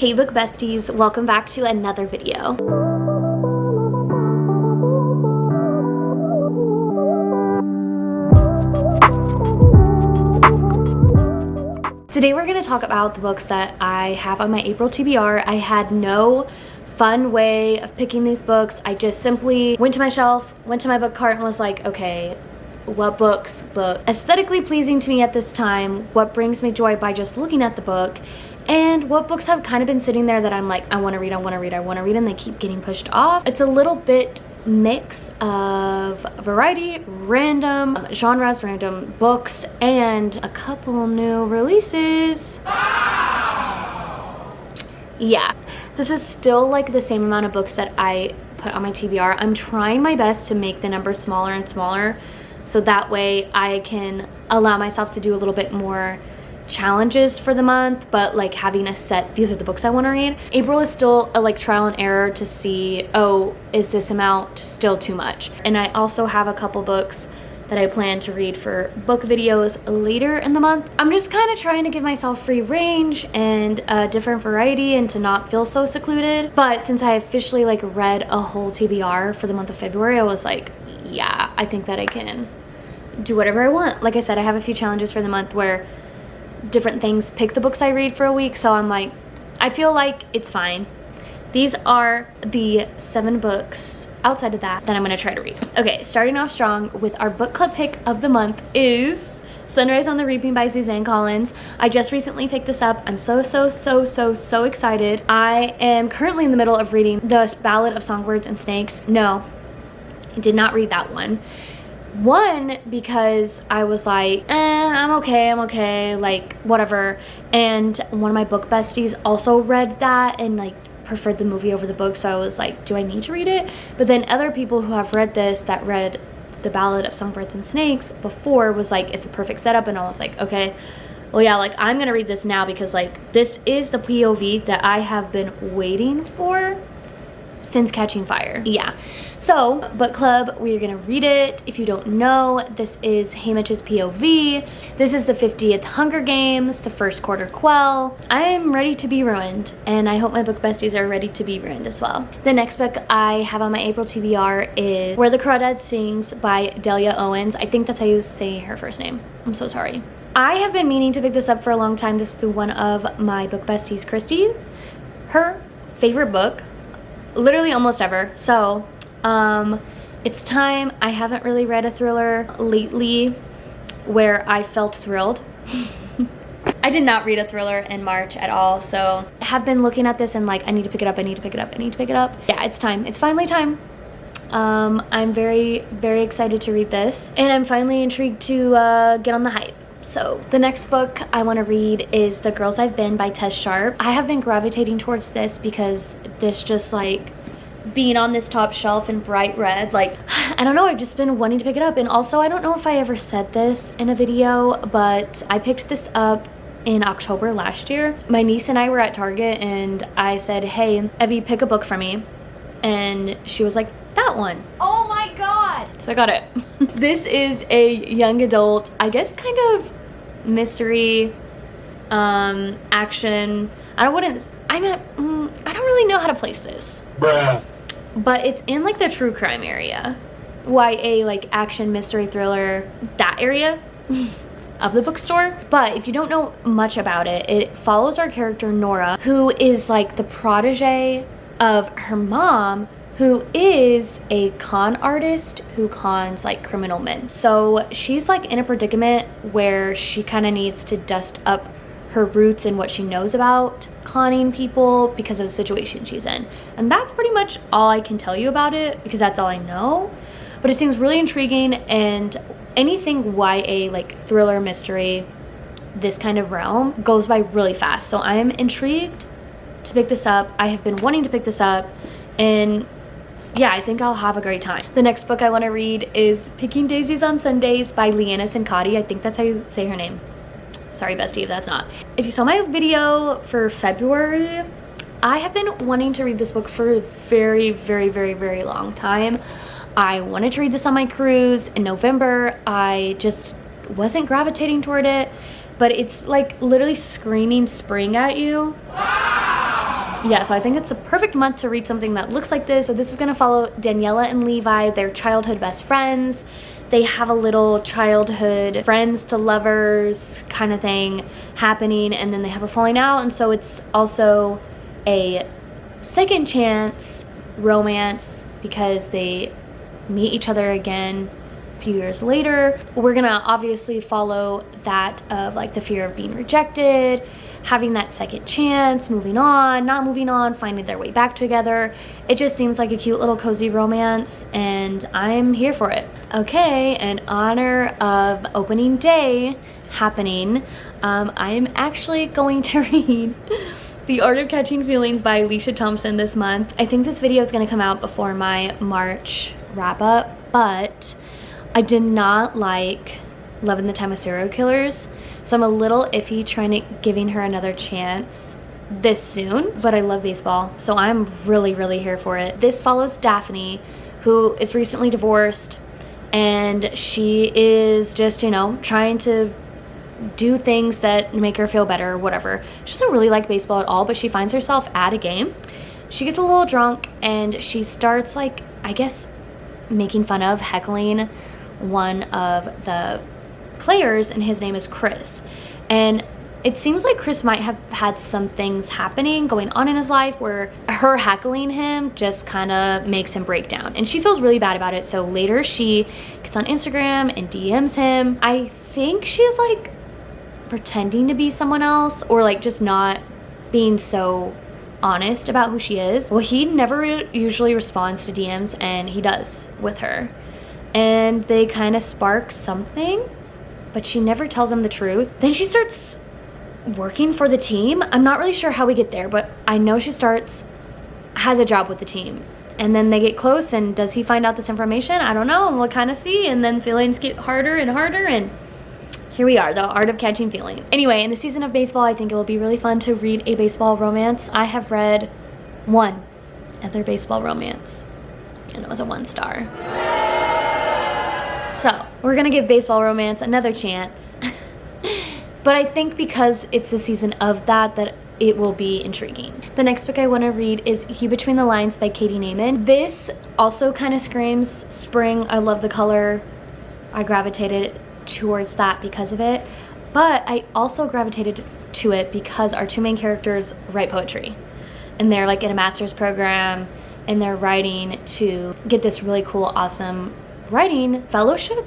Hey book besties, welcome back to another video. Today we're going to talk about the books that I have on my April TBR. I had no fun way of picking these books. I just simply went to my shelf, went to my book cart and was like, okay, what books look aesthetically pleasing to me at this time? What brings me joy by just looking at the book? And what books have kind of been sitting there that I'm like, I want to read, and they keep getting pushed off. It's a little bit mix of variety, random genres, random books, and a couple new releases. Yeah, this is still like the same amount of books that I put on my TBR. I'm trying my best to make the number smaller and smaller so that way I can allow myself to do a little bit more challenges for the month, but like having a set, these are the books I want to read. April is still a like trial and error to see, oh, is this amount still too much? And I also have a couple books that I plan to read for book videos later in the month. I'm just kind of trying to give myself free range and a different variety and to not feel so secluded. But since I officially like read a whole TBR for the month of February, I was like, yeah, I think that I can do whatever I want. Like I said, I have a few challenges for the month where different things pick the books I read for a week, so I'm like, I feel like it's fine. These are the 7 books outside of that I'm gonna try to read. Okay, starting off strong with our book club pick of the month is Sunrise on the Reaping by Suzanne Collins. I just recently picked this up. I'm so excited. I am currently in the middle of reading The Ballad of Songbirds and Snakes. No, I did not read that one. One, because I was like, I'm okay, like, whatever. And one of my book besties also read that and, like, preferred the movie over the book, so I was like, do I need to read it? But then other people who have read this, that read The Ballad of Songbirds and Snakes before, was like, it's a perfect setup, and I was like, okay, well, yeah, like, I'm gonna read this now because, like, this is the POV that I have been waiting for since Catching Fire. Yeah. So, book club, we are gonna read it. If you don't know, this is Haymitch's POV. This is the 50th Hunger Games, the first quarter quell. I am ready to be ruined, and I hope my book besties are ready to be ruined as well. The next book I have on my April TBR is Where the Crawdad Sings by Delia Owens. I think that's how you say her first name. I'm so sorry. I have been meaning to pick this up for a long time. This is one of my book besties, Christy. Her favorite book, literally almost ever. So it's time. I haven't really read a thriller lately where I felt thrilled. I did not read a thriller in March at all, so I have been looking at this and like, I need to pick it up. Yeah, it's time. It's finally time. I'm very excited to read this, and I'm finally intrigued to get on the hype. So the next book I want to read is The Girls I've Been by Tess Sharp. I have been gravitating towards this because this just like being on this top shelf in bright red, like, I don't know, I've just been wanting to pick it up. And also, I don't know if I ever said this in a video, but I picked this up in October last year. My niece and I were at Target and I said, hey, Evie, pick a book for me. And she was like, that one. Oh my god! So I got it. This is a young adult, I guess, kind of mystery, action. I don't really know how to place this. Bruh. But it's in like the true crime area. YA, like action, mystery, thriller, that area of the bookstore. But if you don't know much about it, it follows our character Nora, who is like the protege of her mom, who is a con artist who cons like criminal men. So she's like in a predicament where she kind of needs to dust up her roots and what she knows about conning people because of the situation she's in. And that's pretty much all I can tell you about it because that's all I know. But it seems really intriguing, and anything YA, like thriller, mystery, this kind of realm goes by really fast. So I'm intrigued to pick this up. I have been wanting to pick this up, and yeah, I think I'll have a great time. The next book I want to read is Picking Daisies on Sundays by Leanna Sincati. I think that's how you say her name. Sorry, bestie, if that's not. If you saw my video for February, I have been wanting to read this book for a very long time. I wanted to read this on my cruise in November. I just wasn't gravitating toward it, but it's like literally screaming spring at you. Wow. yeah, so I think it's a perfect month to read something that looks like this. So this is gonna follow Daniela and Levi, their childhood best friends. They have a little childhood friends to lovers kind of thing happening, and then they have a falling out, and so it's also a second chance romance because they meet each other again a few years later. We're gonna obviously follow that of like the fear of being rejected, having that second chance, moving on, not moving on, finding their way back together. It just seems like a cute little cozy romance, and I'm here for it. Okay, in honor of opening day happening, I am actually going to read The Art of Catching Feelings by Alicia Thompson this month. I think this video is going to come out before my March wrap up, but I did not like Love in the Time of Serial Killers, so I'm a little iffy giving her another chance this soon, but I love baseball, so I'm really here for it. This follows Daphne, who is recently divorced, and she is just, you know, trying to do things that make her feel better or whatever. She doesn't really like baseball at all, but she finds herself at a game. She gets a little drunk and she starts, like, I guess, making fun of, heckling one of the players, and his name is Chris. And it seems like Chris might have had some things happening going on in his life where her heckling him just kind of makes him break down, and she feels really bad about it. So later she gets on Instagram and DMs him. I think she's like pretending to be someone else, or like just not being so honest about who she is. Well, he never usually responds to DMs, and he does with her, and they kind of spark something, but she never tells him the truth. Then she starts working for the team. I'm not really sure how we get there, but I know she has a job with the team, and then they get close, and does he find out this information? I don't know, we'll kind of see, and then feelings get harder and harder, and here we are, The Art of Catching Feelings. Anyway, in the season of baseball, I think it will be really fun to read a baseball romance. I have read one other baseball romance, and it was a 1-star. So we're gonna give baseball romance another chance. But I think because it's the season of that it will be intriguing. The next book I want to read is You Between the Lines by Katie Naiman. This also kind of screams spring. I love the color. I gravitated towards that because of it. But I also gravitated to it because our two main characters write poetry. And they're like in a master's program, and they're writing to get this really cool, awesome writing fellowship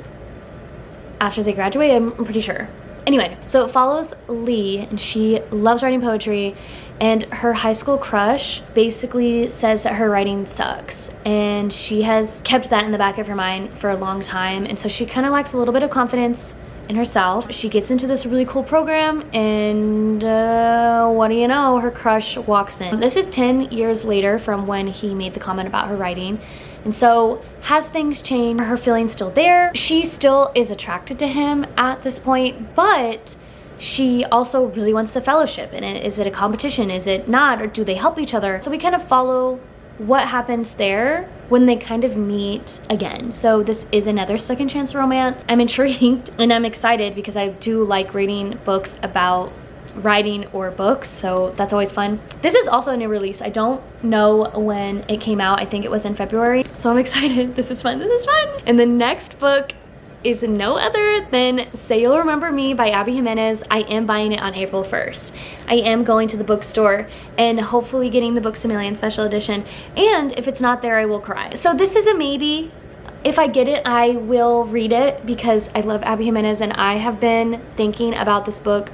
after they graduate, I'm pretty sure. Anyway, so it follows Lee, and she loves writing poetry, and her high school crush basically says that her writing sucks, and she has kept that in the back of her mind for a long time, and so she kind of lacks a little bit of confidence in herself. She gets into this really cool program, and what do you know, her crush walks in. This is 10 years later from when he made the comment about her writing. And so, has things changed? Are her feelings still there? She still is attracted to him at this point, but she also really wants the fellowship. And is it a competition? Is it not? Or do they help each other? So we kind of follow what happens there when they kind of meet again. So this is another second chance romance. I'm intrigued and I'm excited because I do like reading books about writing or books, so that's always fun. This is also a new release. I don't know when it came out. I think it was in February, so I'm excited. This is fun. And the next book is no other than Say You'll Remember Me by Abby Jimenez. I am buying it on April 1st. I am going to the bookstore and hopefully getting the Books A Million special edition, and if it's not there, I will cry. So this is a maybe. If I get it, I will read it because I love Abby Jimenez, and I have been thinking about this book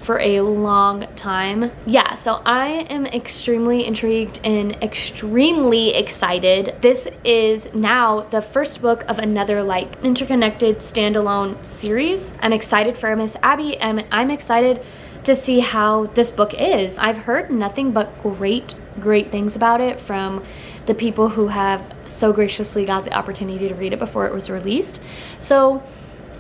for a long time. Yeah, so I am extremely intrigued and extremely excited. This is now the first book of another like interconnected standalone series. I'm excited for Miss Abby, and I'm excited to see how this book is. I've heard nothing but great things about it from the people who have so graciously got the opportunity to read it before it was released. So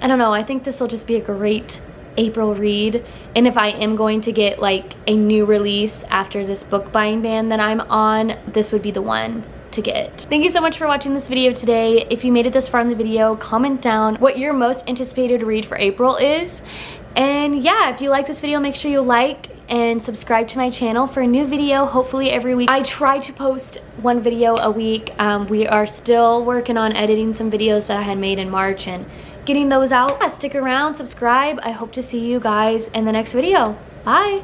I don't know, I think this will just be a great April read, and if I am going to get like a new release after this book buying ban that I'm on, this would be the one to get. Thank you so much for watching this video today. If you made it this far in the video, comment down what your most anticipated read for April is, and yeah, if you like this video, make sure you like, and subscribe to my channel for a new video, hopefully every week. I try to post one video a week. We are still working on editing some videos that I had made in March and getting those out. Yeah, stick around, subscribe. I hope to see you guys in the next video. Bye.